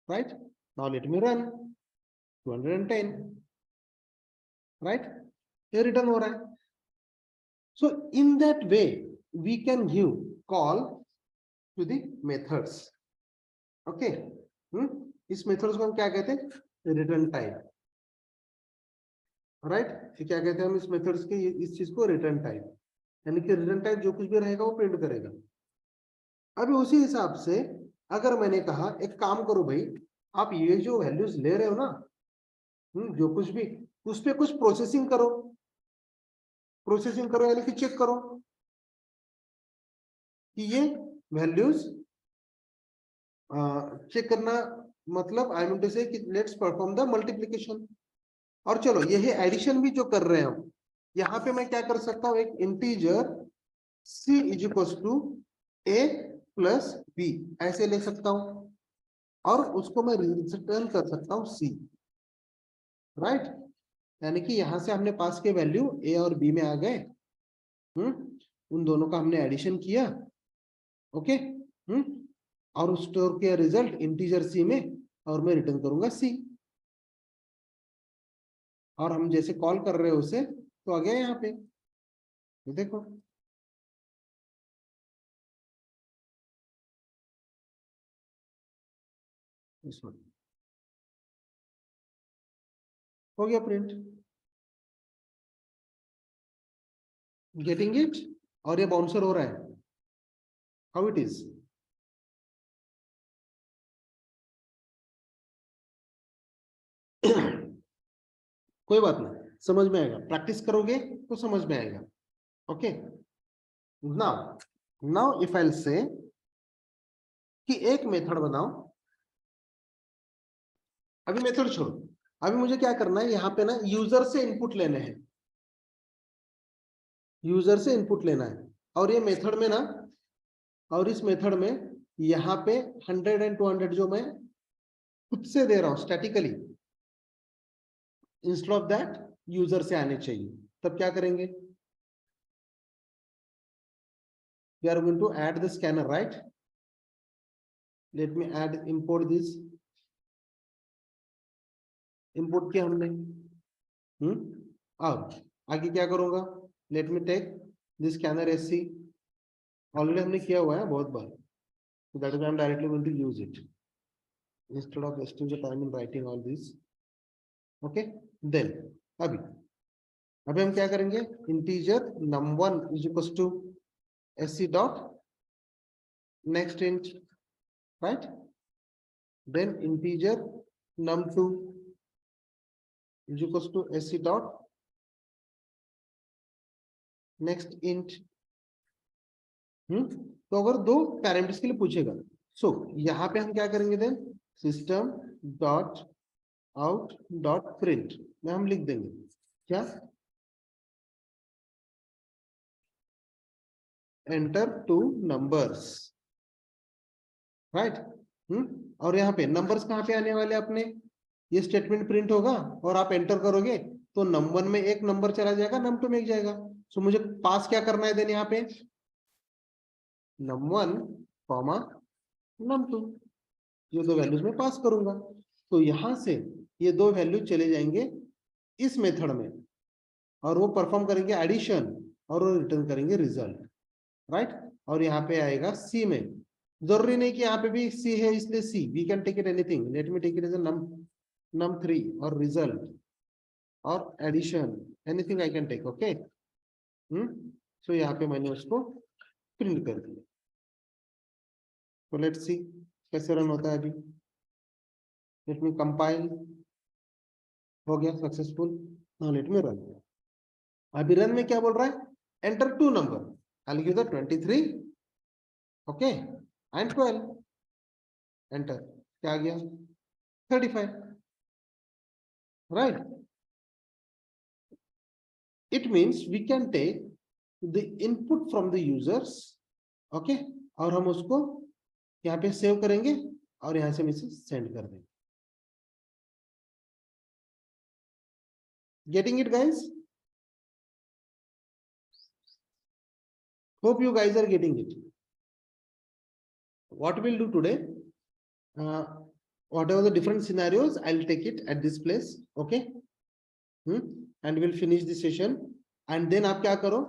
right. Now let me run 210, right, ये रिटर्न हो रहा है। So in that way, we can give call to the methods. Okay, इस methods को हम क्या कहते हैं, रिटर्न टाइप, राइट। क्या कहते हैं हम इस methods के, इस चीज को रिटर्न टाइप, यानी कि रिटर्न टाइप जो कुछ भी रहेगा वो प्रिंट करेगा। अभी उसी हिसाब से अगर मैंने कहा एक काम करो भाई, आप ये जो वैल्यूज ले रहे हो ना, जो कुछ भी, उस पर कुछ प्रोसेसिंग करो, प्रोसेसिंग करो यानी कि चेक करो कि ये वैल्यूज चेक करना, मतलब आई मीन टू से कि लेट्स परफॉर्म द मल्टीप्लिकेशन। और चलो ये है एडिशन भी जो कर रहे हैं हम, यहाँ पे मैं क्या कर सकता हूँ, एक integer c is equal to a plus b ऐसे ले सकता हूँ, और उसको मैं रिटर्न कर सकता हूँ c, राइट। यानी कि यहाँ से हमने पास के वैल्यू a और b में आ गए, उन दोनों का हमने एडिशन किया, ओके, और स्टोर किया रिजल्ट इंटीजर c में, और मैं रिटर्न करूंगा c, और हम जैसे कॉल कर रहे हैं उसे, तो आ गया यहाँ पे, तो देखो इसमें हो गया प्रिंट, गेटिंग इट। और ये बाउंसर हो रहा है, हाउ इट इज, कोई बात नहीं, समझ में आएगा, प्रैक्टिस करोगे तो समझ में आएगा। ओके, नाउ इफ आई से कि एक मेथड बनाओ, अभी मेथड छोड़ो, अभी मुझे क्या करना है, यहाँ पे ना यूजर से इनपुट लेने हैं, यूजर से इनपुट लेना है, और ये मेथड में ना, और इस मेथड में यहाँ पे 100 एंड 200 जो मैं खुद से दे रहा हूं statically, instead of that user से आने चाहिए। तब क्या करेंगे, we are going to add the scanner, right. Let me add, import this, import किया हमने, अब आगे क्या करूंगा, let me take this scanner S C, already हमने किया हुआ है बहुत बार, so that is why I'm directly going to use it instead of wasting the time in writing all this. Okay, then अभी हम क्या करेंगे, integer num1 is equals to sc dot next int, right? Then integer num2 is equals to sc dot next int. तो अगर दो parameters के लिए पूछेगा, सो यहाँ पे हम क्या करेंगे, then system dot out dot print में हम लिख देंगे क्या, एंटर टू नंबर्स, राइट। और यहाँ पे नंबर्स कहाँ पे आने वाले अपने, ये स्टेटमेंट प्रिंट होगा और आप एंटर करोगे तो num1 में एक नंबर चला जाएगा, num2 में एक जाएगा। सो मुझे पास क्या करना है देन यहाँ पे, num1 कॉमा num2, ये दो वैल्यूज में पास करूंगा। तो यहां से ये दो वैल्यू चले जाएंगे इस मेथड में और वो परफॉर्म करेंगे एडिशन और वो रिटर्न करेंगे रिजल्ट, राइट। और यहाँ पे आएगा सी में, जरूरी नहीं कि यहाँ पे भी सी है इसलिए C, we can take it anything, let me take it as num3 और रिजल्ट और addition, anything I can take, okay. So यहाँ पे मैंने उसको प्रिंट कर दिया। तो लेट्स सी कैसे रन होता है अभी। लेट मी कंपाइल, हो गया successful. Now let me run. अभी रन में क्या बोल रहा है, enter two number, I give the 23 okay and 12, enter, क्या आ गया 35, right. It means we can take the input from the users, okay, और हम उसको यहाँ पे सेव करेंगे और यहाँ से हम इसे सेंड कर देंगे। Getting it, guys? Hope you guys are getting it. What we'll do today, whatever the different scenarios, I'll take it at this place, okay? And we'll finish the session. And then आप क्या करो,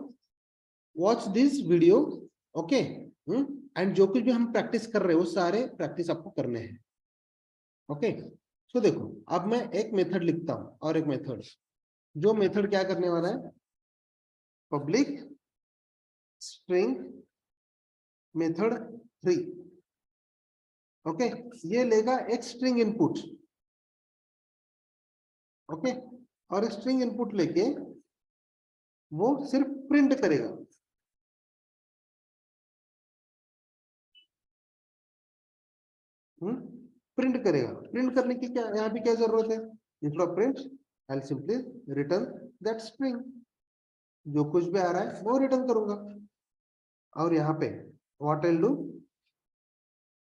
watch this video, okay? And जो कुछ भी हम practice कर रहे हैं वो सारे प्रैक्टिस आपको करने हैं, okay? So देखो, अब मैं एक मेथड लिखता हूँ और एक मेथड, जो मेथड क्या करने वाला है, पब्लिक स्ट्रिंग मेथड 3, ओके, ये लेगा एक स्ट्रिंग इनपुट, ओके, और स्ट्रिंग इनपुट लेके वो सिर्फ प्रिंट करेगा, प्रिंट करेगा। प्रिंट करने की क्या यहाँ पे क्या जरूरत है, instead of print I will simply return that string, जो कुछ भी आ रहा है वो रिटर्न करूंगा। और यहाँ पे what I will do,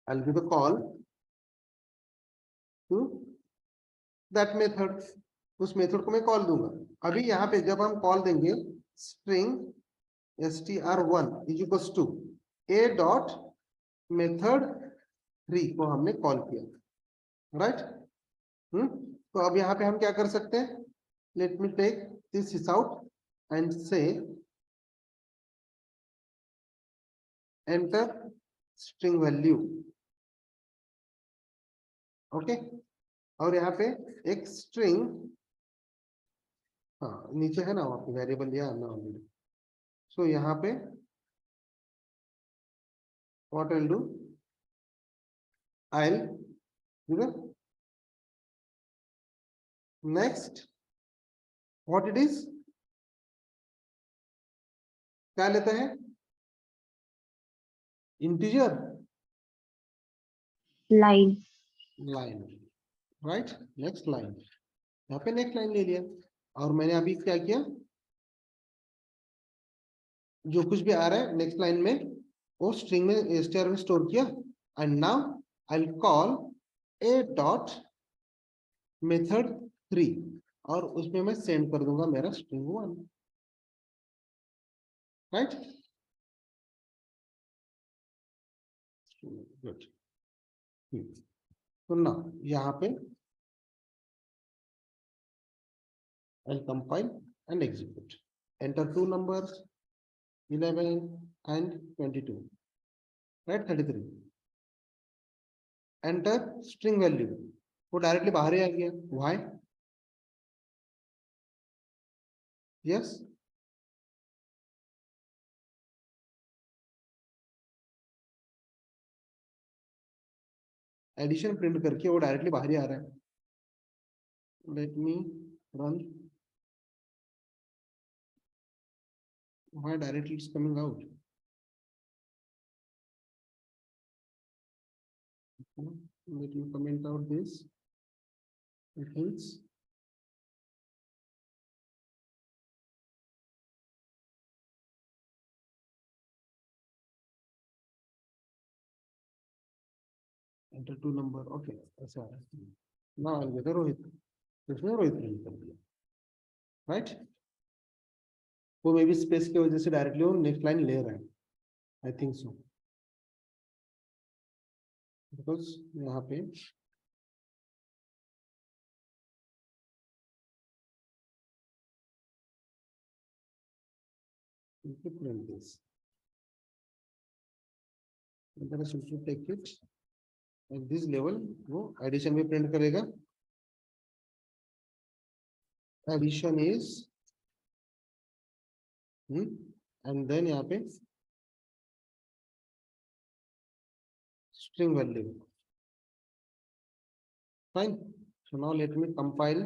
I will give a call to that method, उस मेथड को मैं कॉल दूंगा। अभी यहाँ पे जब हम कॉल देंगे string str1 is equals to a dot method 3 को हमने कॉल किया, राइट। तो अब यहाँ पे हम क्या कर सकते हैं, let me take this out and से एंटर स्ट्रिंग वैल्यू, ओके। और यहाँ पे एक स्ट्रिंग, हाँ नीचे है ना वहाँ पे वेरिएबल दिया ना ऑलरेडी। सो यहाँ पे what I will do, I'll give a next, what it is, क्या लेता है, integer line, right, next line, यहाँ पे नेक्स्ट लाइन ले लिया। और मैंने अभी क्या किया, जो कुछ भी आ रहा है नेक्स्ट लाइन में वो स्ट्रिंग में str में स्टोर किया, and now I will call a dot method 3 और उसमें मैं सेंड कर दूंगा मेरा स्ट्रिंग 1, राइट। गुड। तो ना यहाँ पे I'll compile and execute, enter two numbers 11 and 22, right? 33. Enter string value, वो डायरेक्टली बाहर ही आ गया. Why? Yes. एडिशन प्रिंट करके वो डायरेक्टली बाहर ही आ रहा है. Let me run. Why directly it's coming out? Let me comment out this. It means enter two number. Okay, ऐसा आ रहा है. Now I'll get a Rohit. इसमें रोहित प्रिंट कर दिया. Right? वो मे बी स्पेस की वजह से डायरेक्टली वो नेक्स्ट लाइन ले रहा है. I think so. बिकॉज यहाँ पे print this. Take it at this level. वो एडिशन में प्रिंट करेगा. एडिशन इज and then यहाँ पे string value. Fine. So now let me compile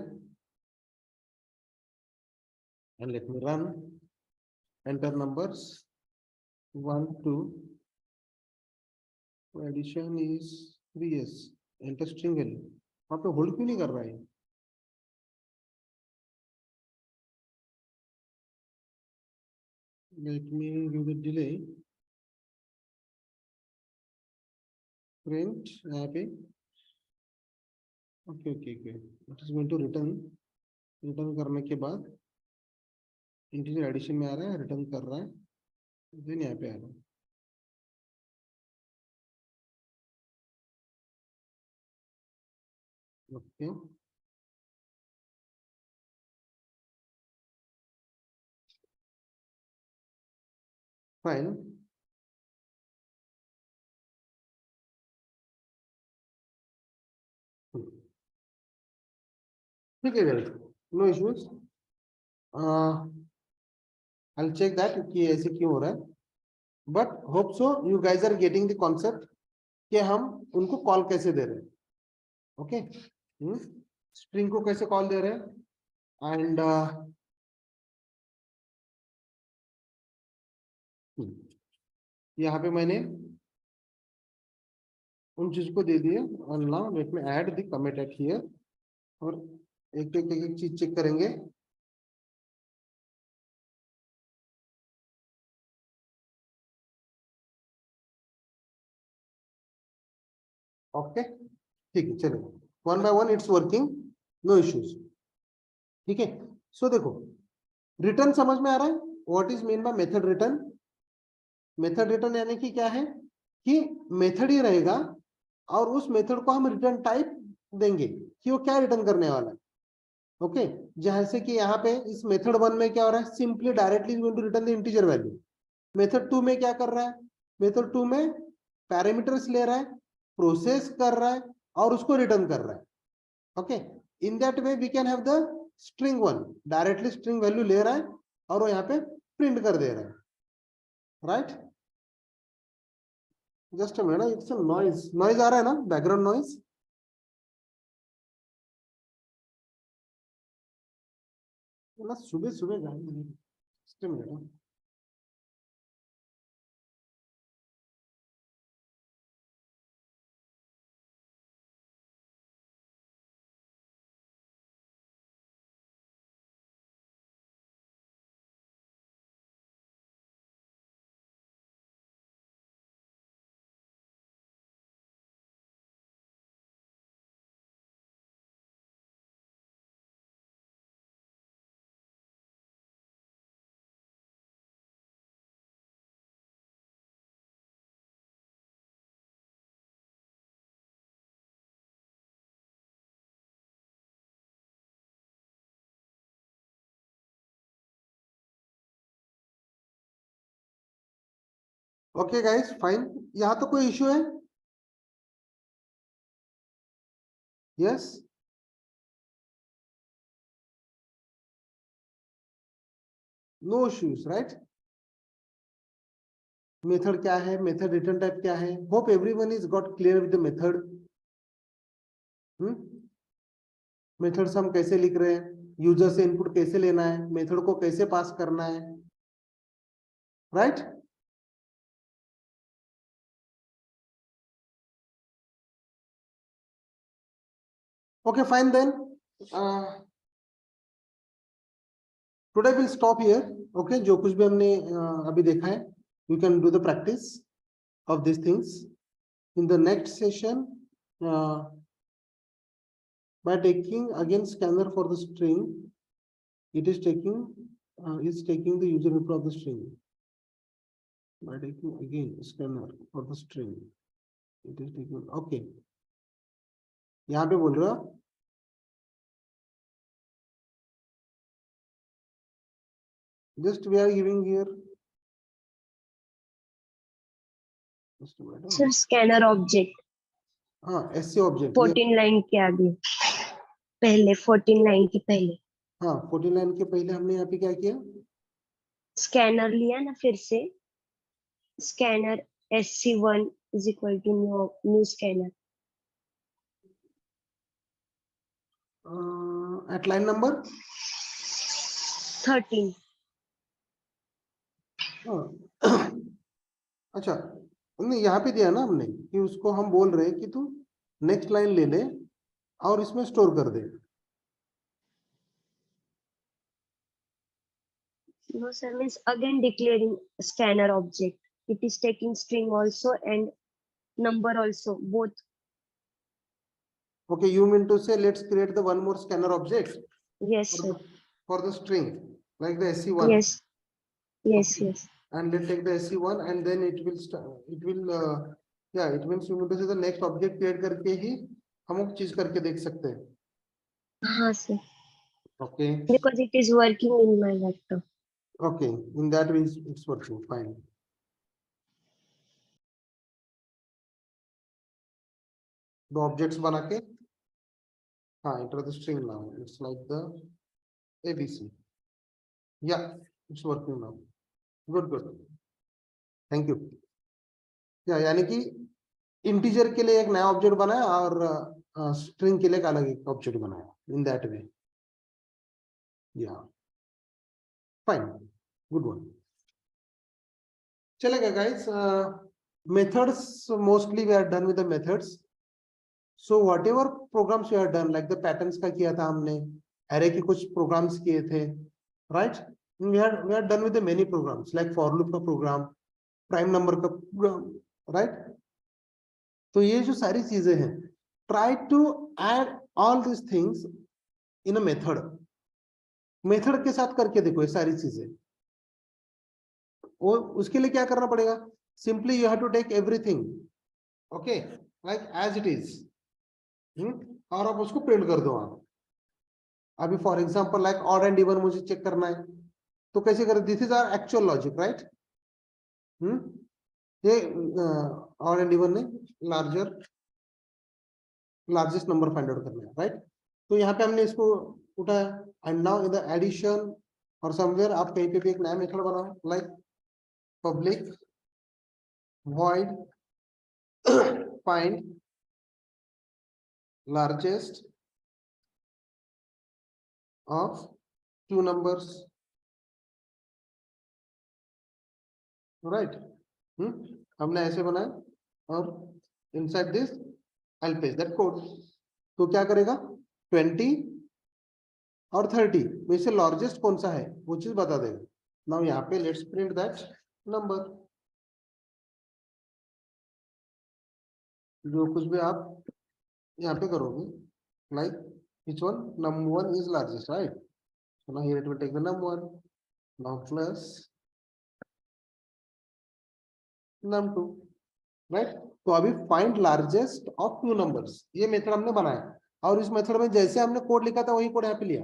and let me run. Enter numbers 1 2. Addition is 3s. Enter string value. वहाँ पे hold क्यों नहीं कर रहा है? Let me give the delay. Print यहाँ पे. Okay. It is going to return. Return करने के बाद इंटीजर एडिशन में आ रहा है, रिटर्न कर रहा है, देन यहाँ पे आ रहा है. ओके. फाइन. ठीक है guys, no issues. I'll check that कि ऐसे क्यों हो रहा है. But hope so you guys are getting the concept कि हम उनको कॉल कैसे दे रहे हैं. ओके. स्ट्रिंग को कैसे कॉल दे रहे हैं एंड यहाँ पे मैंने उन चीज को दे दिए. और now let me add the commit at here. और एक चीज चेक करेंगे. ओके. ठीक है, चलो one by one it's working, no issues. ठीक है. सो देखो, रिटर्न समझ में आ रहा है. What is mean by method return? Method return यानी कि क्या है कि मेथड ही रहेगा और उस मेथड को हम रिटर्न टाइप देंगे कि वो क्या रिटर्न करने वाला है. ओके. जैसे कि यहाँ पे इस मेथड 1 में क्या हो रहा है, simply directly going to return the integer value. Method 2 में क्या कर रहा है, मेथड 2 में पैरामीटर्स ले रहा है, प्रोसेस कर रहा है और उसको रिटर्न कर रहा है. Okay. In that way we can have the string 1 directly string value ले रहा है और वो यहाँ पे प्रिंट कर दे रहा है. Right. Just a minute, it's a noise आ रहा है ना, बैकग्राउंड नॉइज. सुबह सुबह गाड़ी. Just a minute. Okay guys, fine. यहाँ तो कोई इश्यू है? Yes, no issues, right? Method क्या है, मेथड रिटर्न टाइप क्या है? Hope everyone is got clear with the method. Methods हम कैसे लिख रहे हैं, यूजर से इनपुट कैसे लेना है, मेथड को कैसे पास करना है, right? Okay, fine then. Today we'll stop here. Okay, जो कुछ भी हमने अभी देखा है, you can do the practice of these things in the next session. By taking again scanner for the string, it is taking the user input of the string. By taking again scanner for the string, it is taking. Okay, यहाँ पे बोल रहा just we are giving here. Sir scanner object हाँ, SC object 14 line के आगे, पहले 14 line के पहले। हाँ, 14 लाइन के पहले हमने यहाँ पे क्या किया? स्कैनर लिया ना, फिर से scanner SC1 is equal to new scanner at line number 13। अच्छा, हमने यहाँ पे दिया ना हमने कि उसको हम बोल रहे हैं कि तू नेक्स्ट लाइन ले ले और इसमें स्टोर कर दे। No sir, means again declaring scanner object. It is taking string also and number also, both. Okay, you mean to say let's create the one more scanner object Yes sir. for the string like the SC1. Yes. Yes, Okay. yes. And let's take the SC1 and then it will yeah, it means you mean to say the next object create करके ही हम वो चीज करके देख सकते हैं। हाँ sir. Okay. Because it is working in my laptop. Okay, in that means it's working fine. The objects बना के हाँ, enter the string now. It's like the ABC. Yeah, it's working now. Good, good. Thank you. Yeah, यानी कि integer के लिए एक नया object बनाया और स्ट्रिंग के लिए एक अलग एक ऑब्जेक्ट बनाया in that way. Yeah, fine, good one. चलेगा guys. Methods, mostly we are done with the methods. So whatever programs we have done, like the patterns का किया था हमने, array के कुछ programs किए थे, right? We are done with the many programs like for loop का program, prime number का program, right? तो ये जो सारी चीजें हैं, try to add all these things in a method. Method के साथ करके देखो ये सारी चीजें। वो उसके लिए क्या करना पड़ेगा? Simply you have to take everything, okay, like as it is, और आप उसको प्रिंट कर दो। आप अभी for example like odd and even मुझे चेक करना है, तो कैसे करें? This is our actual logic, right? ये ऑड एंड इवन ने लार्जेस्ट नंबर फाइंड आउट करना है, राइट? तो यहाँ पे हमने इसको उठाया and now in the addition और समवेयर आप कहीं पे भी एक नया मेथड बनाओ, like public void find largest of two numbers, right? हमने ऐसे बनाया और inside this I'll paste that code. तो क्या करेगा? 20 और 30 में से लार्जेस्ट कौन सा है वो चीज बता देगा। नाउ यहाँ पे लेट्स प्रिंट दैट नंबर। जो कुछ भी आप यहाँ पे करोगे, like which one? num1 is largest, right? So now here it will take the num1, now plus num2, right? तो अभी find largest of two numbers ये मेथड हमने बनाया और इस मेथड में जैसे हमने कोड लिखा था वही कोड यहाँ पे लिया।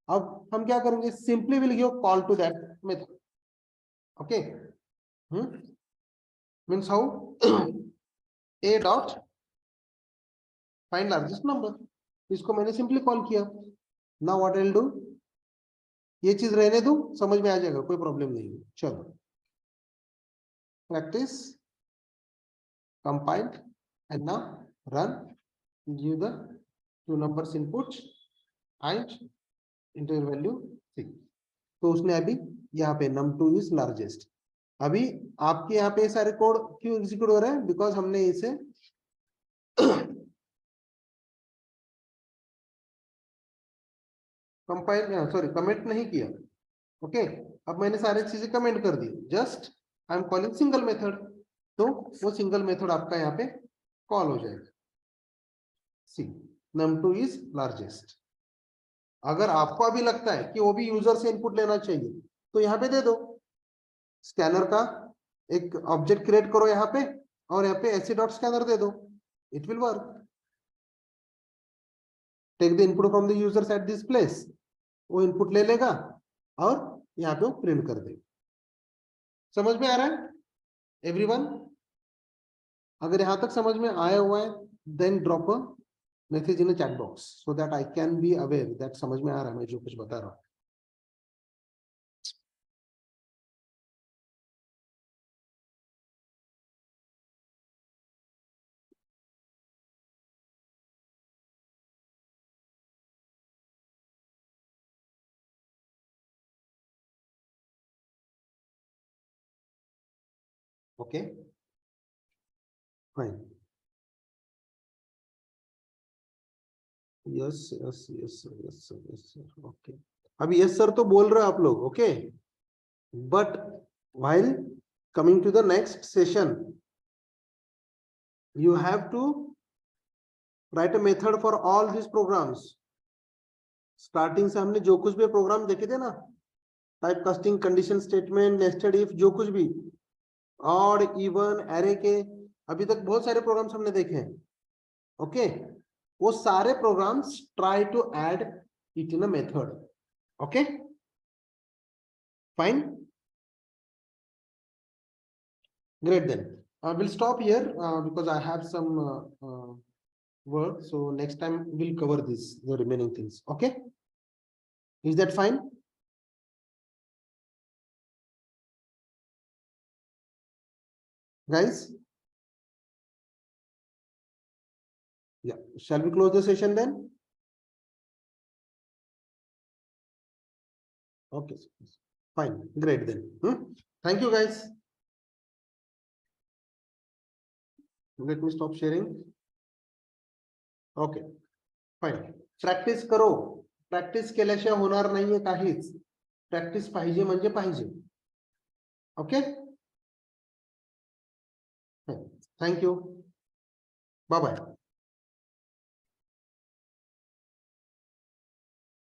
अब हम क्या करेंगे? Simply will give call to that method, okay? means how a dot find largest number, इसको मैंने सिंपली कॉल किया. Now what I will do, ये चीज रहने दो, समझ में आ जाएगा, कोई प्रॉब्लम नहीं है. चलो practice, compiled, and now run, give the two numbers inputs and enter value 6. तो उसने अभी यहाँ पे num2 is largest. अभी आपके यहाँ पे सारे कोड क्यों एग्जीक्यूट हो रहे हैं, बिकॉज हमने इसे कंपाइल सॉरी कमेंट नहीं किया. ओके अब मैंने सारी चीजें कमेंट कर दी, just I am calling single method, तो वो सिंगल मेथड आपका यहाँ पे कॉल हो जाएगा. सी num2 इज लार्जेस्ट. अगर आपको अभी लगता है कि वो भी यूजर से इनपुट लेना चाहिए तो यहाँ पे दे दो, स्कैनर का एक ऑब्जेक्ट क्रिएट करो यहाँ पे और यहाँ पे sc.scanner दे दो, it will work. Take the input from the users at this place, वो इनपुट ले लेगा और यहाँ पे वो प्रिंट कर देगा. समझ में आ रहा है एवरीवन? अगर यहाँ तक समझ में आया हुआ है then drop a message in chat box so that I can be aware that समझ में आ रहा है मैं जो कुछ बता रहा हूँ. Okay fine. Yes yes yes yes yes sir. Okay अभी यस सर तो बोल रहे हो आप लोग. Okay but while coming to the next session you have to write a method for all these programs. Starting से हमने जो कुछ भी प्रोग्राम देखे थे ना, type casting, condition statement, nested if, जो कुछ भी ऑड इवन एरे के, अभी तक बहुत सारे प्रोग्राम्स हमने देखे हैं. ओके वो सारे programs try to add it in a method. Okay fine, great. Then we'll stop here because I have some work, so next time we'll cover this, the remaining things. Okay, is that fine? Guys, yeah, shall we close the session then? Okay, fine, great then. Thank you guys. Let me stop sharing. Okay, fine. Practice करो, practice केल्याशिवाय होणार नाहीये काहीच. Practice पाहिजे म्हणजे पाहिजे. Okay, thank you, bye bye.